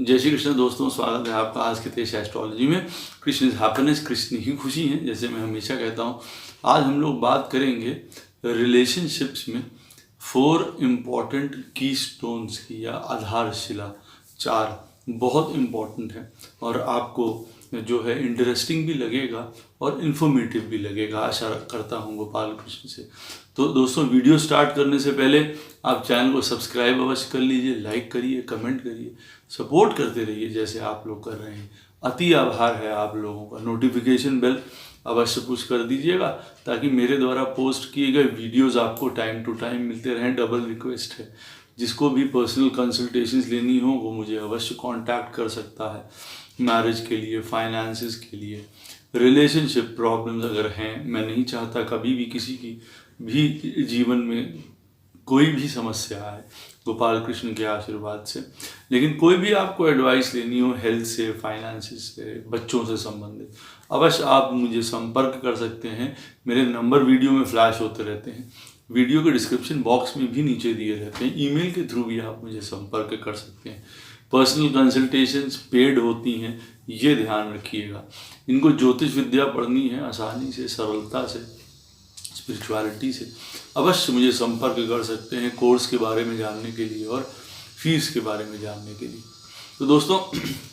जय श्री कृष्ण दोस्तों, स्वागत है आपका आज के तेज एस्ट्रोलॉजी में। कृष्ण इज हैप्पीनेस, कृष्ण ही खुशी है, जैसे मैं हमेशा कहता हूँ। आज हम लोग बात करेंगे रिलेशनशिप्स में 4 इम्पॉर्टेंट की स्टोन्स की या आधारशिला। 4 बहुत इम्पॉर्टेंट है और आपको जो है इंटरेस्टिंग भी लगेगा और इन्फॉर्मेटिव भी लगेगा, आशा करता हूँ गोपाल कृष्ण से। तो दोस्तों, वीडियो स्टार्ट करने से पहले आप चैनल को सब्सक्राइब अवश्य कर लीजिए, लाइक करिए, कमेंट करिए, सपोर्ट करते रहिए जैसे आप लोग कर रहे हैं। अति आभार है आप लोगों का। नोटिफिकेशन बेल अवश्य पुश कर दीजिएगा ताकि मेरे द्वारा पोस्ट किए गए वीडियोस आपको टाइम टू टाइम मिलते रहें। डबल रिक्वेस्ट है, जिसको भी पर्सनल कंसल्टेशंस लेनी हो वो मुझे अवश्य कांटेक्ट कर सकता है। मैरिज के लिए, फाइनेंसेस के लिए, रिलेशनशिप प्रॉब्लम्स अगर हैं, मैं नहीं चाहता कभी भी किसी की भी जीवन में कोई भी समस्या आए गोपाल कृष्ण के आशीर्वाद से। लेकिन कोई भी आपको एडवाइस लेनी हो हेल्थ से, फाइनेंसेस से, बच्चों से संबंधित, अवश्य आप मुझे संपर्क कर सकते हैं। मेरे नंबर वीडियो में फ्लैश होते रहते हैं, वीडियो के डिस्क्रिप्शन बॉक्स में भी नीचे दिए रहते हैं। ईमेल के थ्रू भी आप मुझे संपर्क कर सकते हैं। पर्सनल कंसल्टेशंस पेड होती हैं, ये ध्यान रखिएगा। इनको ज्योतिष विद्या पढ़नी है आसानी से, सरलता से, स्पिरिचुअलिटी से, अवश्य मुझे संपर्क कर सकते हैं कोर्स के बारे में जानने के लिए और फीस के बारे में जानने के लिए। तो दोस्तों,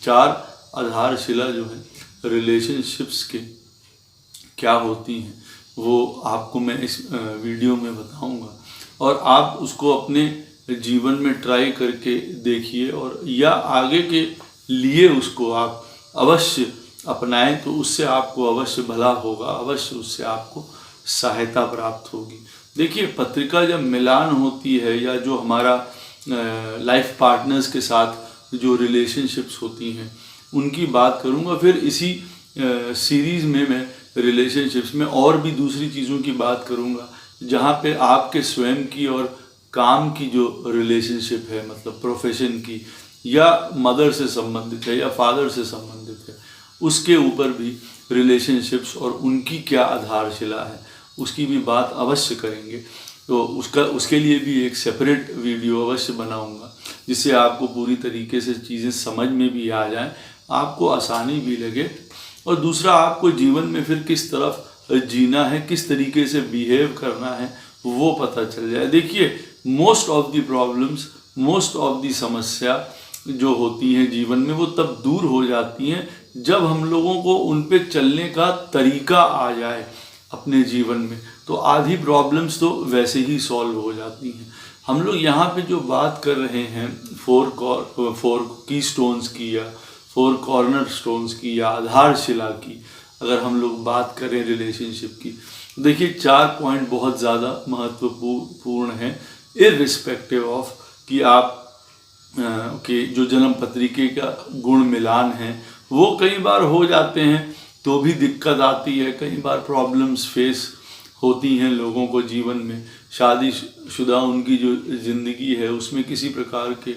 4 आधारशिला जो है रिलेशनशिप्स के क्या होती हैं वो आपको मैं इस वीडियो में बताऊंगा और आप उसको अपने जीवन में ट्राई करके देखिए और या आगे के लिए उसको आप अवश्य अपनाएं, तो उससे आपको अवश्य भला होगा, अवश्य उससे आपको सहायता प्राप्त होगी। देखिए, पत्रिका जब मिलान होती है या जो हमारा लाइफ पार्टनर्स के साथ जो रिलेशनशिप्स होती हैं उनकी बात करूंगा। फिर इसी सीरीज़ में मैं रिलेशनशिप्स में और भी दूसरी चीज़ों की बात करूंगा जहाँ पे आपके स्वयं की और काम की जो रिलेशनशिप है, मतलब प्रोफेशन की या मदर से संबंधित है या फादर से संबंधित है, उसके ऊपर भी रिलेशनशिप्स और उनकी क्या आधारशिला है उसकी भी बात अवश्य करेंगे। तो उसके लिए भी एक सेपरेट वीडियो अवश्य बनाऊंगा जिससे आपको पूरी तरीके से चीज़ें समझ में भी आ जाएं, आपको आसानी भी लगे और दूसरा आपको जीवन में फिर किस तरफ जीना है, किस तरीके से बिहेव करना है वो पता चल जाए। देखिए, most of the problems, most of the समस्या जो होती हैं जीवन में वो तब दूर हो जाती हैं जब हम लोगों को उन पे चलने का तरीका आ जाए अपने जीवन में। तो आधी प्रॉब्लम्स तो वैसे ही सॉल्व हो जाती हैं। हम लोग यहाँ पे जो बात कर रहे हैं 4 की स्टोन्स की या 4 कॉर्नर स्टोन्स की या आधारशिला की, अगर हम लोग बात करें रिलेशनशिप की, देखिए 4 पॉइंट बहुत ज़्यादा महत्वपूर्ण हैं, इररिस्पेक्टिव ऑफ कि आप के जो जन्म पत्रिके का गुण मिलान है वो कई बार हो जाते हैं तो भी दिक्कत आती है। कई बार प्रॉब्लम्स फेस होती हैं लोगों को जीवन में। शादीशुदा उनकी जो ज़िंदगी है उसमें किसी प्रकार के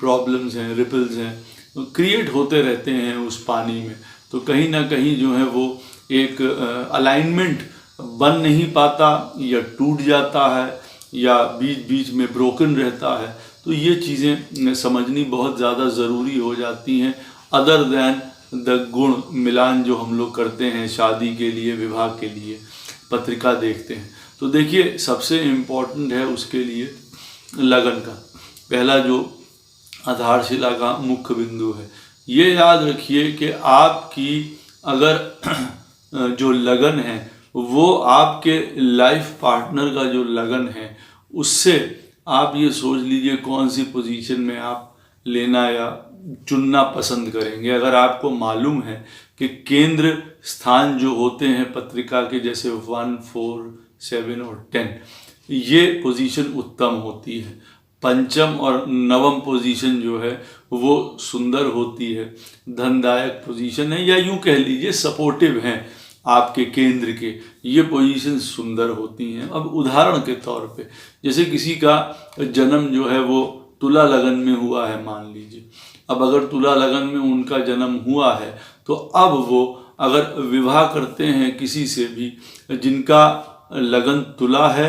प्रॉब्लम्स हैं, रिपल्स हैं, क्रिएट होते रहते हैं उस पानी में। तो कहीं ना कहीं जो है वो एक अलाइनमेंट बन नहीं पाता या टूट जाता है या बीच बीच में ब्रोकन रहता है। तो ये चीज़ें समझनी बहुत ज़्यादा ज़रूरी हो जाती हैं, अदर दैन द गुण मिलान जो हम लोग करते हैं शादी के लिए, विवाह के लिए, पत्रिका देखते हैं। तो देखिए, सबसे इम्पोर्टेंट है उसके लिए लगन का। पहला जो आधारशिला का मुख्य बिंदु है, ये याद रखिए कि आपकी अगर जो लगन है वो आपके लाइफ पार्टनर का जो लगन है उससे आप ये सोच लीजिए कौन सी पोजीशन में आप लेना या चुनना पसंद करेंगे। अगर आपको मालूम है कि केंद्र स्थान जो होते हैं पत्रिका के, जैसे 1, 4, 7 और 10, ये पोजीशन उत्तम होती है। पंचम और नवम पोजीशन जो है वो सुंदर होती है, धनदायक पोजीशन है, या यूं कह लीजिए सपोर्टिव हैं आपके केंद्र के, ये पोजीशन सुंदर होती हैं। अब उदाहरण के तौर पे, जैसे किसी का जन्म जो है वो तुला लगन में हुआ है मान लीजिए। अब अगर तुला लगन में उनका जन्म हुआ है तो अब वो अगर विवाह करते हैं किसी से भी जिनका लगन तुला है,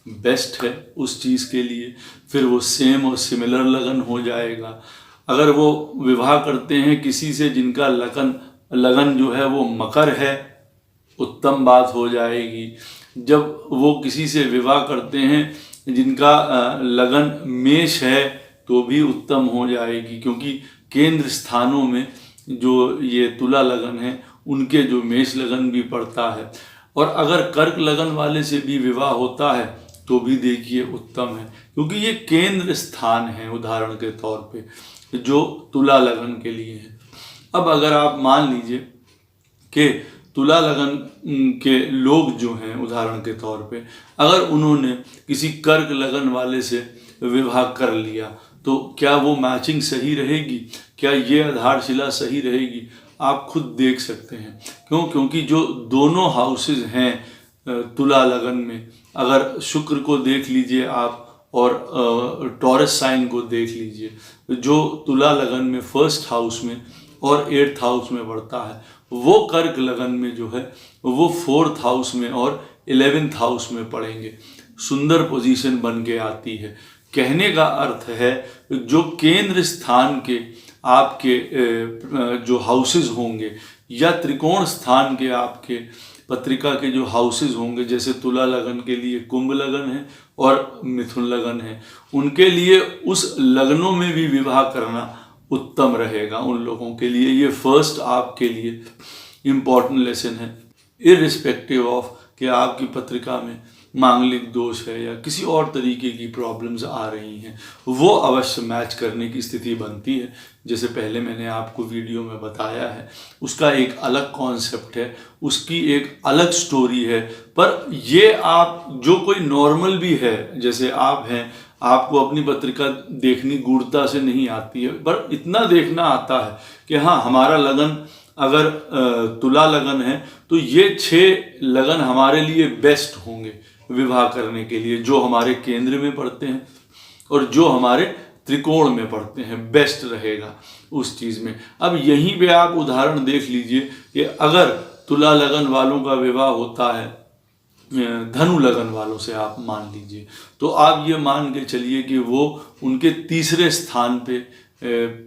बेस्ट है उस चीज़ के लिए। फिर वो सेम और सिमिलर लगन हो जाएगा। अगर वो विवाह करते हैं किसी से जिनका लगन जो है वो मकर है, उत्तम बात हो जाएगी। जब वो किसी से विवाह करते हैं जिनका लगन मेष है तो भी उत्तम हो जाएगी, क्योंकि केंद्र स्थानों में जो ये तुला लगन है उनके जो मेष लगन भी पड़ता है। और अगर कर्क लगन वाले से भी विवाह होता है तो भी देखिए उत्तम है, क्योंकि ये केंद्र स्थान है उदाहरण के तौर पे जो तुला लगन के लिए है। अब अगर आप मान लीजिए कि तुला लगन के लोग जो हैं उदाहरण के तौर पे अगर उन्होंने किसी कर्क लगन वाले से विवाह कर लिया तो क्या वो मैचिंग सही रहेगी, क्या ये आधारशिला सही रहेगी? आप खुद देख सकते हैं। क्योंकि जो दोनों हाउसेज हैं तुला लगन में, अगर शुक्र को देख लीजिए आप और टॉरस साइन को देख लीजिए, जो तुला लगन में फर्स्ट हाउस में और 8th हाउस में पड़ता है, वो कर्क लगन में जो है वो 4th हाउस में और 11th हाउस में पड़ेंगे। सुंदर पोजीशन बन के आती है। कहने का अर्थ है जो केंद्र स्थान के आपके जो हाउसेज होंगे या त्रिकोण स्थान के आपके पत्रिका के जो हाउसेज होंगे, जैसे तुला लगन के लिए कुंभ लगन है और मिथुन लगन है, उनके लिए उस लगनों में भी विवाह करना उत्तम रहेगा। उन लोगों के लिए ये फर्स्ट आपके लिए इम्पॉर्टेंट लेसन है। इररिस्पेक्टिव ऑफ कि आपकी पत्रिका में मांगलिक दोष है या किसी और तरीके की प्रॉब्लम्स आ रही हैं, वो अवश्य मैच करने की स्थिति बनती है। जैसे पहले मैंने आपको वीडियो में बताया है, उसका एक अलग कॉन्सेप्ट है, उसकी एक अलग स्टोरी है। पर ये आप जो कोई नॉर्मल भी है, जैसे आप हैं, आपको अपनी पत्रिका देखनी गूढ़ता से नहीं आती है, पर इतना देखना आता है कि हाँ, हमारा लगन अगर तुला लगन है तो ये 6 लगन हमारे लिए बेस्ट होंगे विवाह करने के लिए, जो हमारे केंद्र में पड़ते हैं और जो हमारे त्रिकोण में पड़ते हैं, बेस्ट रहेगा उस चीज़ में। अब यहीं पे आप उदाहरण देख लीजिए कि अगर तुला लगन वालों का विवाह होता है धनु लगन वालों से, आप मान लीजिए, तो आप ये मान के चलिए कि वो उनके तीसरे स्थान पे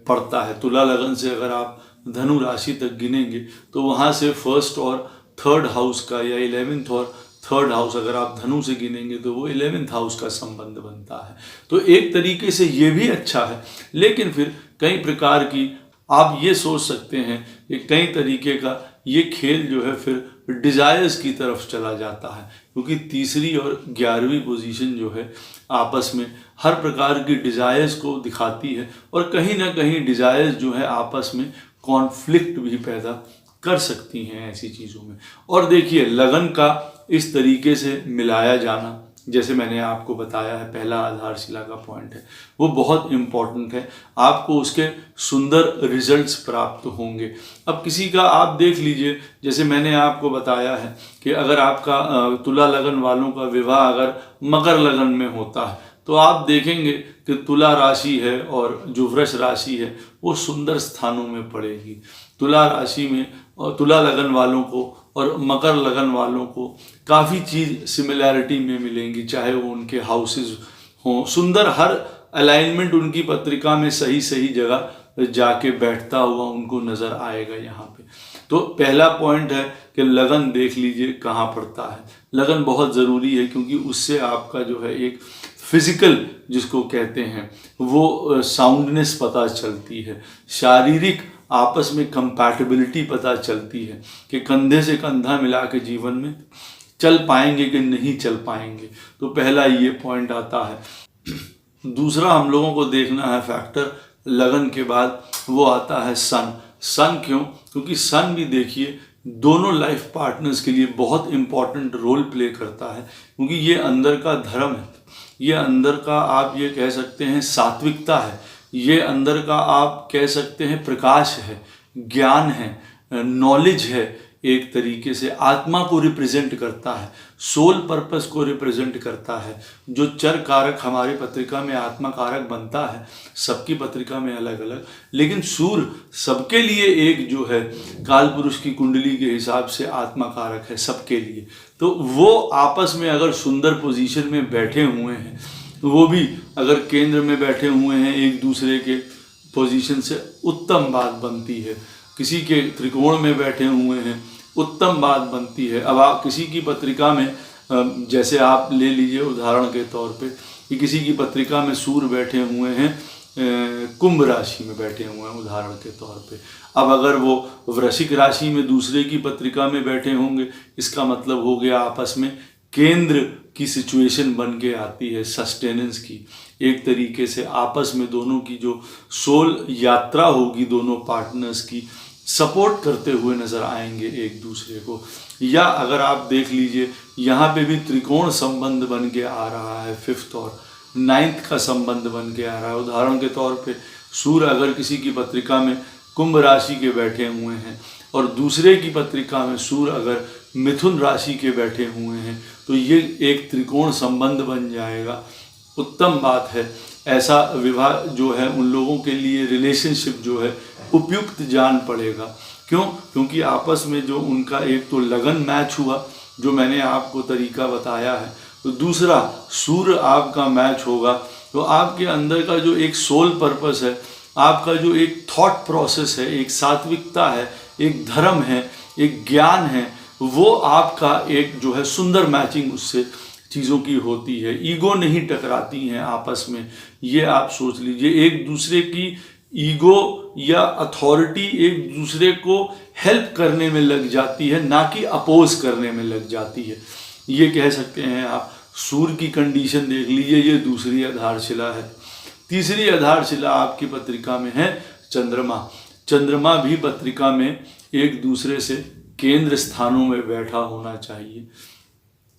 पड़ता है। तुला लगन से अगर आप धनु राशि तक गिनेंगे तो वहाँ से 1st और 3rd हाउस का या 11th और 3rd हाउस, अगर आप धनु से गिनेंगे तो वो 11th हाउस का संबंध बनता है। तो एक तरीके से ये भी अच्छा है, लेकिन फिर कई प्रकार की आप ये सोच सकते हैं कि कई तरीके का ये खेल जो है फिर डिज़ायर्स की तरफ चला जाता है, क्योंकि तीसरी और 11वीं पोजीशन जो है आपस में हर प्रकार की डिज़ायर्स को दिखाती है और कहीं ना कहीं डिज़ायर्स जो है आपस में कॉन्फ्लिक्ट भी पैदा कर सकती हैं ऐसी चीज़ों में। और देखिए, लगन का इस तरीके से मिलाया जाना, जैसे मैंने आपको बताया है, पहला आधारशिला का पॉइंट है, वो बहुत इम्पॉर्टेंट है। आपको उसके सुंदर रिजल्ट्स प्राप्त होंगे। अब किसी का आप देख लीजिए, जैसे मैंने आपको बताया है कि अगर आपका तुला लगन वालों का विवाह अगर मकर लगन में होता है तो आप देखेंगे कि तुला राशि है और जो वृष राशि है वो सुंदर स्थानों में पड़ेगी। तुला राशि में और तुला लगन वालों को और मकर लगन वालों को काफ़ी चीज़ सिमिलैरिटी में मिलेंगी, चाहे वो उनके हाउसेस हों। सुंदर हर अलाइनमेंट उनकी पत्रिका में सही सही जगह जाके बैठता हुआ उनको नज़र आएगा यहाँ पे। तो पहला पॉइंट है कि लगन देख लीजिए कहाँ पड़ता है। लगन बहुत ज़रूरी है, क्योंकि उससे आपका जो है एक फिजिकल जिसको कहते हैं वो साउंडनेस पता चलती है, शारीरिक आपस में कंपैटिबिलिटी पता चलती है कि कंधे से कंधा मिला के जीवन में चल पाएंगे कि नहीं चल पाएंगे। तो पहला ये पॉइंट आता है। दूसरा हम लोगों को देखना है फैक्टर लगन के बाद, वो आता है सन। सन क्यों? क्योंकि सन भी देखिए दोनों लाइफ पार्टनर्स के लिए बहुत इम्पॉर्टेंट रोल प्ले करता है, क्योंकि ये अंदर का धर्म है, ये अंदर का आप ये कह सकते हैं सात्विकता है, ये अंदर का आप कह सकते हैं प्रकाश है, ज्ञान है, नॉलेज है, एक तरीके से आत्मा को रिप्रेजेंट करता है, सोल पर्पस को रिप्रेजेंट करता है। जो चर कारक हमारी पत्रिका में आत्मा कारक बनता है, सबकी पत्रिका में अलग अलग, लेकिन सूर्य सबके लिए एक जो है काल पुरुष की कुंडली के हिसाब से आत्मा कारक है सबके लिए। तो वो आपस में अगर सुंदर पोजीशन में बैठे हुए हैं, वो भी अगर केंद्र में बैठे हुए हैं एक दूसरे के, पोजीशन से उत्तम बात बनती है। किसी के त्रिकोण में बैठे हुए हैं, उत्तम बात बनती है। अब आप किसी की पत्रिका में जैसे आप ले लीजिए उदाहरण के तौर पे कि किसी की पत्रिका में सूर्य बैठे हुए हैं, कुंभ राशि में बैठे हुए हैं उदाहरण के तौर पे। अब अगर वो वृश्चिक राशि में दूसरे की पत्रिका में बैठे होंगे, इसका मतलब हो गया आपस में केंद्र की सिचुएशन बन के आती है, सस्टेनेंस की। एक तरीके से आपस में दोनों की जो सोल यात्रा होगी, दोनों पार्टनर्स की सपोर्ट करते हुए नजर आएंगे एक दूसरे को। या अगर आप देख लीजिए यहाँ पे भी त्रिकोण संबंध बन के आ रहा है, 5th और 9th का संबंध बन के आ रहा है। उदाहरण के तौर पे सूर्य अगर किसी की पत्रिका में कुंभ राशि के बैठे हुए हैं और दूसरे की पत्रिका में सूर्य अगर मिथुन राशि के बैठे हुए हैं, तो ये एक त्रिकोण संबंध बन जाएगा। उत्तम बात है। ऐसा विवाह जो है उन लोगों के लिए रिलेशनशिप जो है उपयुक्त जान पड़ेगा। क्यों? क्योंकि आपस में जो उनका एक तो लगन मैच हुआ, जो मैंने आपको तरीका बताया है, तो दूसरा सूर्य आपका मैच होगा। तो आपके अंदर का जो एक सोल पर्पस है, आपका जो एक थॉट प्रोसेस है, एक सात्विकता है, एक धर्म है, एक ज्ञान है, वो आपका एक जो है सुंदर मैचिंग उससे चीज़ों की होती है। ईगो नहीं टकराती हैं आपस में, ये आप सोच लीजिए। एक दूसरे की ईगो या अथॉरिटी एक दूसरे को हेल्प करने में लग जाती है, ना कि अपोज करने में लग जाती है। ये कह सकते हैं आप। सूर्य की कंडीशन देख लीजिए, ये दूसरी आधारशिला है। तीसरी आधारशिला आपकी पत्रिका में है चंद्रमा। चंद्रमा भी पत्रिका में एक दूसरे से केंद्र स्थानों में बैठा होना चाहिए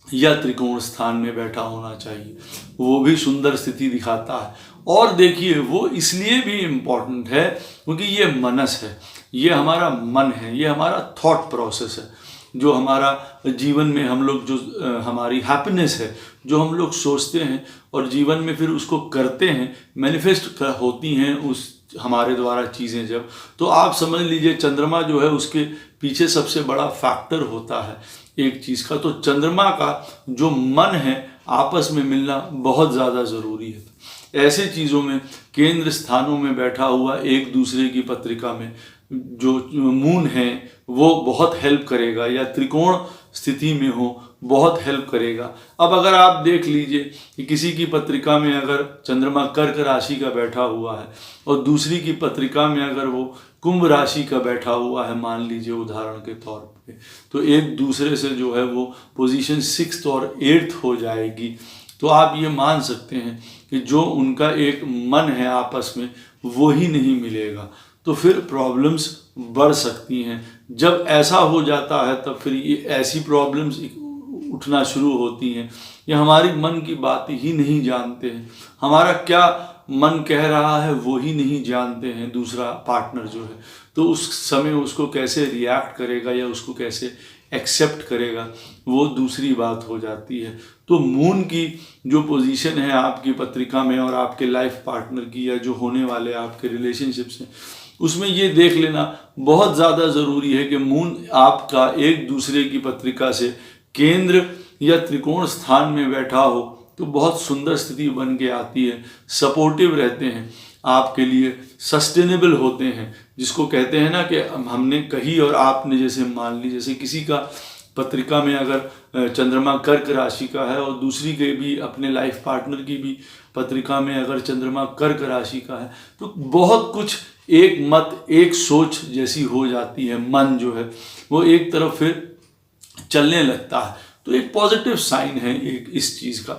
या त्रिकोण स्थान में बैठा होना चाहिए। वो भी सुंदर स्थिति दिखाता है। और देखिए वो इसलिए भी इम्पॉर्टेंट है क्योंकि ये मनस है, ये हमारा मन है, ये हमारा थॉट प्रोसेस है, जो हमारा जीवन में हम लोग जो हमारी हैप्पीनेस है, जो हम लोग सोचते हैं और जीवन में फिर उसको करते हैं, मैनिफेस्ट होती हैं उस हमारे द्वारा चीज़ें जब। तो आप समझ लीजिए चंद्रमा जो है उसके पीछे सबसे बड़ा फैक्टर होता है एक चीज़ का। तो चंद्रमा का जो मन है आपस में मिलना बहुत ज़्यादा ज़रूरी है। ऐसे चीज़ों में केंद्र स्थानों में बैठा हुआ एक दूसरे की पत्रिका में जो मून है वो बहुत हेल्प करेगा, या त्रिकोण स्थिति में हो बहुत हेल्प करेगा। अब अगर आप देख लीजिए कि किसी की पत्रिका में अगर चंद्रमा कर्क राशि का बैठा हुआ है और दूसरी की पत्रिका में अगर वो कुंभ राशि का बैठा हुआ है, मान लीजिए उदाहरण के तौर पे, तो एक दूसरे से जो है वो पोजीशन 6th और 8th हो जाएगी। तो आप ये मान सकते हैं कि जो उनका एक मन है आपस में वो ही नहीं मिलेगा, तो फिर प्रॉब्लम्स बढ़ सकती हैं। जब ऐसा हो जाता है तब फिर ये ऐसी प्रॉब्लम्स उठना शुरू होती हैं। ये हमारी मन की बात ही नहीं जानते हैं, हमारा क्या मन कह रहा है वो ही नहीं जानते हैं दूसरा पार्टनर जो है। तो उस समय उसको कैसे रिएक्ट करेगा या उसको कैसे एक्सेप्ट करेगा वो दूसरी बात हो जाती है। तो मून की जो पोजीशन है आपकी पत्रिका में और आपके लाइफ पार्टनर की या जो होने वाले आपके रिलेशनशिप्स हैं, उसमें ये देख लेना बहुत ज़्यादा ज़रूरी है कि मून आपका एक दूसरे की पत्रिका से केंद्र या त्रिकोण स्थान में बैठा हो तो बहुत सुंदर स्थिति बन के आती है। सपोर्टिव रहते हैं आपके लिए, सस्टेनेबल होते हैं, जिसको कहते हैं ना कि हमने कही और आपने जैसे मान ली। जैसे किसी का पत्रिका में अगर चंद्रमा कर्क राशि का है और दूसरी के भी अपने लाइफ पार्टनर की भी पत्रिका में अगर चंद्रमा कर्क राशि का है, तो बहुत कुछ एक मत एक सोच जैसी हो जाती है। मन जो है वो एक तरफ फिर चलने लगता है। तो एक पॉजिटिव साइन है एक इस चीज़ का।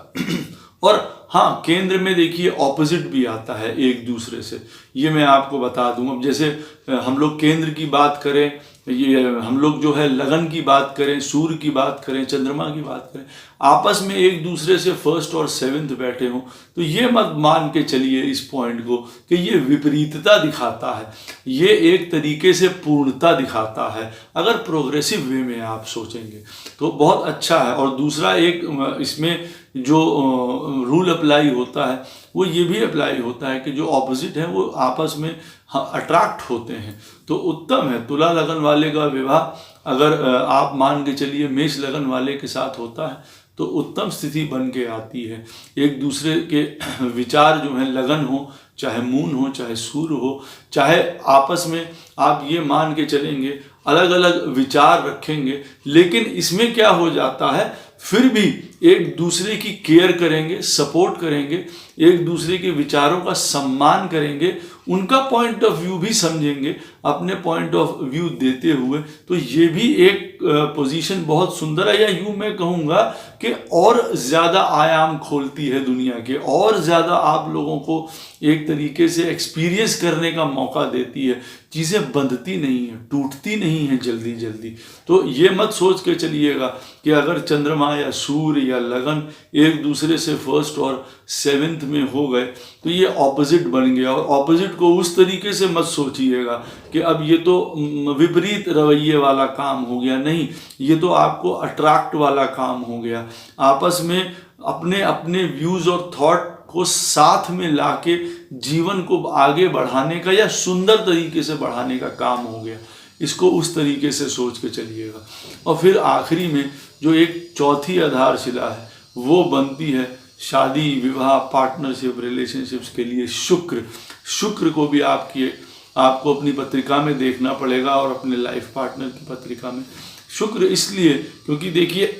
और हाँ, केंद्र में देखिए ऑपोजिट भी आता है एक दूसरे से, ये मैं आपको बता दूं। अब जैसे हम लोग केंद्र की बात करें, ये हम लोग जो है लगन की बात करें, सूर्य की बात करें, चंद्रमा की बात करें, आपस में एक दूसरे से 1st और 7th बैठे हों, तो ये मत मान के चलिए इस पॉइंट को कि ये विपरीतता दिखाता है, ये एक तरीके से पूर्णता दिखाता है। अगर प्रोग्रेसिव वे में आप सोचेंगे तो बहुत अच्छा है। और दूसरा एक इसमें जो रूल अप्लाई होता है वो ये भी अप्लाई होता है कि जो ऑपोजिट है वो आपस में अट्रैक्ट होते हैं, तो उत्तम है। तुला लगन वाले का विवाह अगर आप मान के चलिए मेष लगन वाले के साथ होता है तो उत्तम स्थिति बन के आती है। एक दूसरे के विचार जो हैं लगन हो चाहे मून हो, चाहे सूर्य हो, चाहे आपस में आप ये मान के चलेंगे अलग अलग विचार रखेंगे, लेकिन इसमें क्या हो जाता है, फिर भी एक दूसरे की केयर करेंगे, सपोर्ट करेंगे, एक दूसरे के विचारों का सम्मान करेंगे, उनका पॉइंट ऑफ व्यू भी समझेंगे अपने पॉइंट ऑफ व्यू देते हुए, तो ये भी एक पोजीशन बहुत सुंदर है, या यूं मैं कहूँगा कि और ज़्यादा आयाम खोलती है दुनिया के, और ज़्यादा आप लोगों को एक तरीके से एक्सपीरियंस करने का मौका देती है। चीज़ें बंधती नहीं हैं, टूटती नहीं हैं जल्दी जल्दी। तो ये मत सोच के चलिएगा कि अगर चंद्रमा या सूर्य या लगन एक दूसरे से फर्स्ट और सेवेंथ में हो गए तो ये ऑपोजिट बन गया, और ऑपोजिट को उस तरीके से मत सोचिएगा कि अब ये तो विपरीत रवैये वाला काम हो गया। नहीं, ये तो आपको अट्रैक्ट वाला काम हो गया। आपस में अपने अपने व्यूज़ और थॉट को साथ में लाके जीवन को आगे बढ़ाने का या सुंदर तरीके से बढ़ाने का काम हो गया। इसको उस तरीके से सोच के चलिएगा। और फिर आखिरी में जो एक चौथी आधारशिला है वो बनती है शादी, विवाह, पार्टनरशिप, रिलेशनशिप्स के लिए शुक्र को भी आपको अपनी पत्रिका में देखना पड़ेगा और अपने लाइफ पार्टनर की पत्रिका में। शुक्र इसलिए क्योंकि देखिए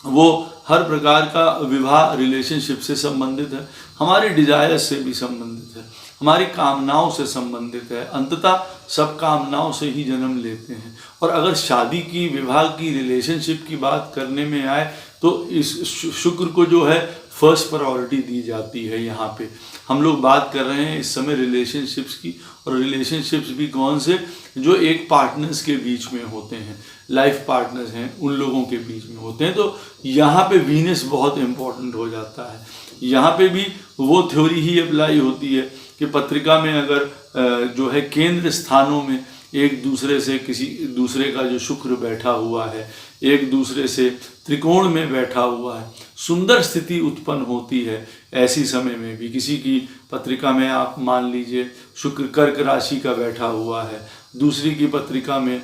वो हर प्रकार का विवाह रिलेशनशिप से संबंधित है, हमारे डिजायर से भी संबंधित है, हमारी कामनाओं से संबंधित है। अंततः सब कामनाओं से ही जन्म लेते हैं। और अगर शादी की, विवाह की, रिलेशनशिप की बात करने में आए तो इस शुक्र को जो है फर्स्ट प्रायोरिटी दी जाती है। यहाँ पे हम लोग बात कर रहे हैं इस समय रिलेशनशिप्स की, और रिलेशनशिप्स भी कौन से, जो एक पार्टनर्स के बीच में होते हैं, लाइफ पार्टनर्स हैं, उन लोगों के बीच में होते हैं। तो यहाँ पे वीनस बहुत इम्पोर्टेंट हो जाता है। यहाँ पे भी वो थ्योरी ही अप्लाई होती है कि पत्रिका में अगर जो है केंद्र स्थानों में एक दूसरे से किसी दूसरे का जो शुक्र बैठा हुआ है, एक दूसरे से त्रिकोण में बैठा हुआ है, सुंदर स्थिति उत्पन्न होती है। ऐसी समय में भी किसी की पत्रिका में आप मान लीजिए शुक्र कर्क राशि का बैठा हुआ है, दूसरी की पत्रिका में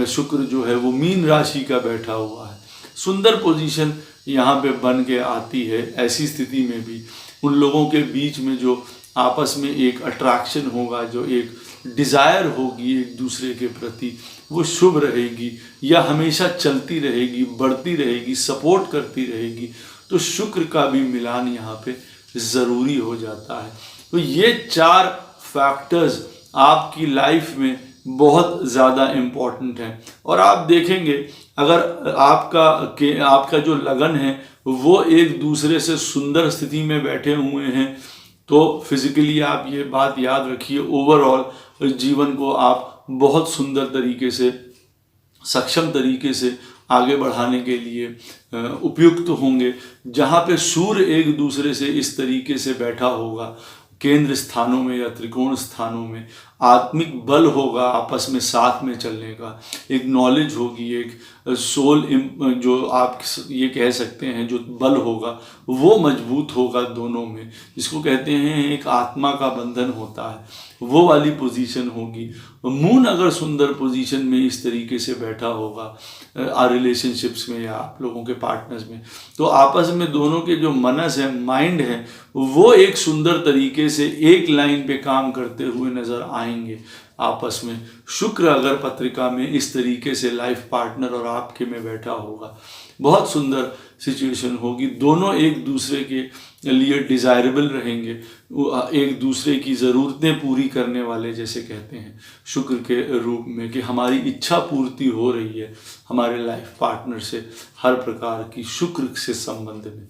शुक्र जो है वो मीन राशि का बैठा हुआ है, सुंदर पोजीशन यहाँ पे बन के आती है। ऐसी स्थिति में भी उन लोगों के बीच में जो आपस में एक अट्रैक्शन होगा, जो एक डिज़ायर होगी एक दूसरे के प्रति, वो शुभ रहेगी या हमेशा चलती रहेगी, बढ़ती रहेगी, सपोर्ट करती रहेगी। तो शुक्र का भी मिलान यहाँ पे ज़रूरी हो जाता है। तो ये 4 फैक्टर्स आपकी लाइफ में बहुत ज़्यादा इम्पॉर्टेंट हैं। और आप देखेंगे अगर आपका जो लगन है वो एक दूसरे से सुंदर स्थिति में बैठे हुए हैं तो फिजिकली आप ये बात याद रखिए, ओवरऑल जीवन को आप बहुत सुंदर तरीके से, सक्षम तरीके से आगे बढ़ाने के लिए उपयुक्त होंगे। जहाँ पे सूर्य एक दूसरे से इस तरीके से बैठा होगा केंद्र स्थानों में या त्रिकोण स्थानों में, आत्मिक बल होगा आपस में साथ में चलने का, एक नॉलेज होगी, एक सोल जो आप ये कह सकते हैं जो बल होगा वो मजबूत होगा दोनों में, जिसको कहते हैं एक आत्मा का बंधन होता है, वो वाली पोजीशन होगी। मून अगर सुंदर पोजीशन में इस तरीके से बैठा होगा रिलेशनशिप्स में या आप लोगों के पार्टनर्स में, तो आपस में दोनों के जो मनस है, माइंड है, वो एक सुंदर तरीके से एक लाइन पे काम करते हुए नजर आएंगे आपस में। शुक्र अगर पत्रिका में इस तरीके से लाइफ पार्टनर और आपके में बैठा होगा, बहुत सुंदर सिचुएशन होगी। दोनों एक दूसरे के लिए डिज़ायरेबल रहेंगे, एक दूसरे की ज़रूरतें पूरी करने वाले, जैसे कहते हैं शुक्र के रूप में, कि हमारी इच्छा पूर्ति हो रही है हमारे लाइफ पार्टनर से हर प्रकार की शुक्र से संबंध में।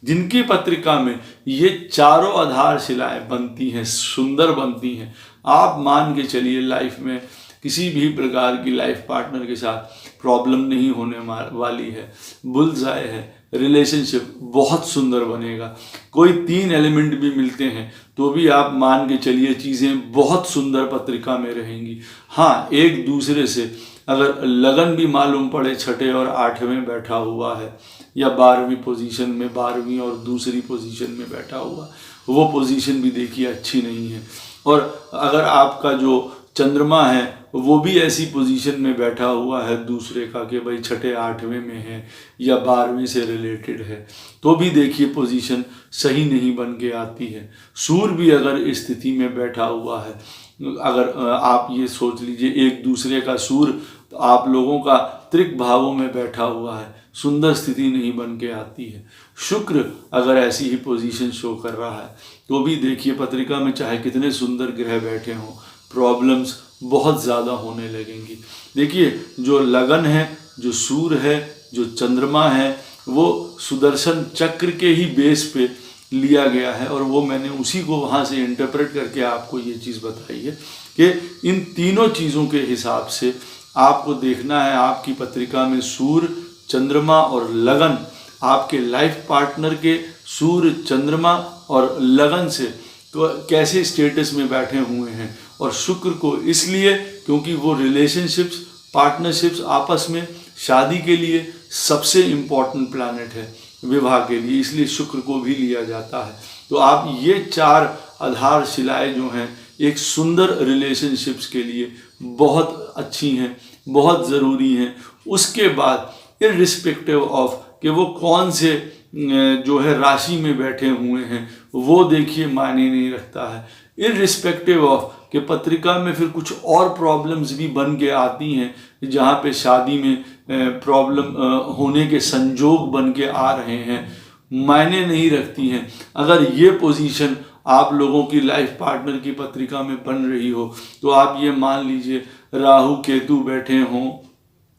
जिनकी पत्रिका में ये चारों आधारशिलाएं बनती हैं, सुंदर बनती हैं, आप मान के चलिए लाइफ में किसी भी प्रकार की लाइफ पार्टनर के साथ प्रॉब्लम नहीं होने वाली है, बुलजाए है, रिलेशनशिप बहुत सुंदर बनेगा। कोई 3 एलिमेंट भी मिलते हैं तो भी आप मान के चलिए चीज़ें बहुत सुंदर पत्रिका में रहेंगी। हाँ, एक दूसरे से अगर लगन भी मालूम पड़े 6ठे और 8वें बैठा हुआ है या 12वीं पोजीशन में, 12वीं और दूसरी पोजीशन में बैठा हुआ, वो पोजीशन भी देखिए अच्छी नहीं है। और अगर आपका जो चंद्रमा है वो भी ऐसी पोजीशन में बैठा हुआ है दूसरे का कि भाई छठे आठवें में है या 12वें से रिलेटेड है, तो भी देखिए पोजीशन सही नहीं बन के आती है। सूर्य भी अगर इस स्थिति में बैठा हुआ है, अगर आप ये सोच लीजिए एक दूसरे का सूर्य तो आप लोगों का त्रिक भावों में बैठा हुआ है, सुंदर स्थिति नहीं बन के आती है। शुक्र अगर ऐसी ही पोजीशन शो कर रहा है तो भी देखिए पत्रिका में चाहे कितने सुंदर ग्रह बैठे हों, प्रॉब्लम्स बहुत ज़्यादा होने लगेंगी। देखिए जो लगन है, जो सूर्य है, जो चंद्रमा है, वो सुदर्शन चक्र के ही बेस पे लिया गया है और वो मैंने उसी को वहाँ से इंटरप्रेट करके आपको ये चीज़ बताई है कि इन तीनों चीज़ों के हिसाब से आपको देखना है आपकी पत्रिका में सूर्य, चंद्रमा और लगन आपके लाइफ पार्टनर के सूर्य, चंद्रमा और लगन से तो कैसे स्टेटस में बैठे हुए हैं। और शुक्र को इसलिए क्योंकि वो रिलेशनशिप्स, पार्टनरशिप्स, आपस में शादी के लिए सबसे इम्पॉर्टेंट प्लैनेट है विवाह के लिए, इसलिए शुक्र को भी लिया जाता है। तो आप ये 4 आधारशिलाएं जो हैं एक सुंदर रिलेशनशिप्स के लिए बहुत अच्छी हैं, बहुत ज़रूरी हैं। उसके बाद इर्रिस्पेक्टिव ऑफ कि वो कौन से जो है राशि में बैठे हुए हैं वो देखिए मायने नहीं रखता है। इर्रिस्पेक्टिव ऑफ कि पत्रिका में फिर कुछ और प्रॉब्लम्स भी बन के आती हैं जहाँ पे शादी में प्रॉब्लम होने के संजोग बन के आ रहे हैं, मायने नहीं रखती हैं। अगर ये पोजीशन आप लोगों की लाइफ पार्टनर की पत्रिका में बन रही हो तो आप ये मान लीजिए राहु केतु बैठे हों,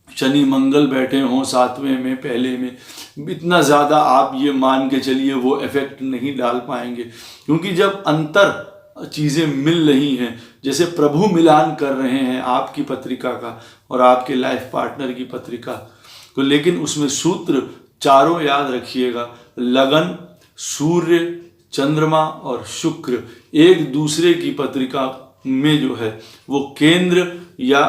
शनि मंगल बैठे हों 7वें में, पहले में, इतना ज़्यादा आप ये मान के चलिए वो इफेक्ट नहीं डाल पाएंगे। क्योंकि जब अंतर चीज़ें मिल रही हैं, जैसे प्रभु मिलान कर रहे हैं आपकी पत्रिका का और आपके लाइफ पार्टनर की पत्रिका तो, लेकिन उसमें सूत्र चारों याद रखिएगा, लगन, सूर्य, चंद्रमा और शुक्र एक दूसरे की पत्रिका में जो है वो केंद्र या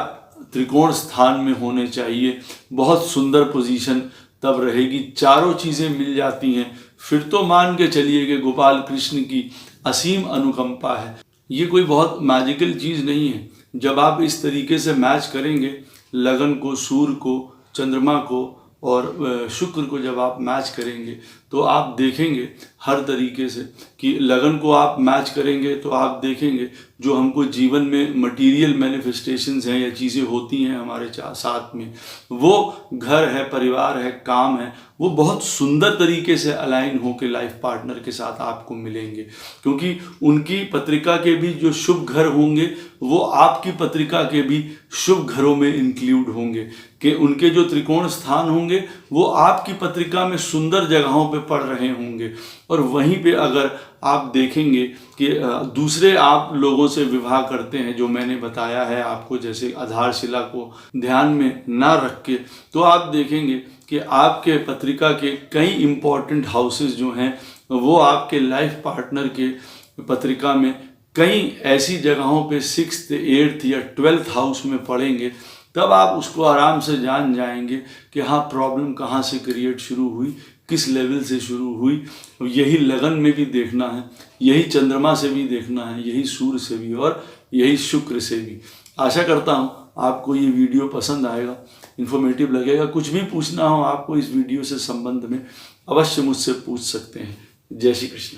त्रिकोण स्थान में होने चाहिए। बहुत सुंदर पोजीशन तब रहेगी, चारों चीज़ें मिल जाती हैं फिर तो मान के चलिए कि गोपाल कृष्ण की असीम अनुकंपा है। ये कोई बहुत मैजिकल चीज़ नहीं है। जब आप इस तरीके से मैच करेंगे लगन को, सूर्य को, चंद्रमा को और शुक्र को जब आप मैच करेंगे तो आप देखेंगे हर तरीके से कि लगन को आप मैच करेंगे तो आप देखेंगे जो हमको जीवन में मटेरियल मैनिफेस्टेशंस हैं या चीज़ें होती हैं हमारे साथ में, वो घर है, परिवार है, काम है, वो बहुत सुंदर तरीके से अलाइन होकर लाइफ पार्टनर के साथ आपको मिलेंगे। क्योंकि उनकी पत्रिका के भी जो शुभ घर होंगे वो आपकी पत्रिका के भी शुभ घरों में इंक्लूड होंगे, कि उनके जो त्रिकोण स्थान होंगे वो आपकी पत्रिका में सुंदर जगहों पे पड़ रहे होंगे। और वहीं पे अगर आप देखेंगे कि दूसरे आप लोगों से विवाह करते हैं जो मैंने बताया है आपको, जैसे आधारशिला को ध्यान में ना रख के, तो आप देखेंगे कि आपके पत्रिका के कई इम्पॉर्टेंट हाउसेस जो हैं वो आपके लाइफ पार्टनर के पत्रिका में कई ऐसी जगहों पे 6th, 8th या 12th हाउस में पड़ेंगे। तब आप उसको आराम से जान जाएंगे कि हाँ प्रॉब्लम कहाँ से क्रिएट शुरू हुई, किस लेवल से शुरू हुई। यही लगन में भी देखना है, यही चंद्रमा से भी देखना है, यही सूर्य से भी और यही शुक्र से भी। आशा करता हूँ आपको ये वीडियो पसंद आएगा, इन्फॉर्मेटिव लगेगा। कुछ भी पूछना हो आपको इस वीडियो से संबंध में अवश्य मुझसे पूछ सकते हैं। जय श्री कृष्ण।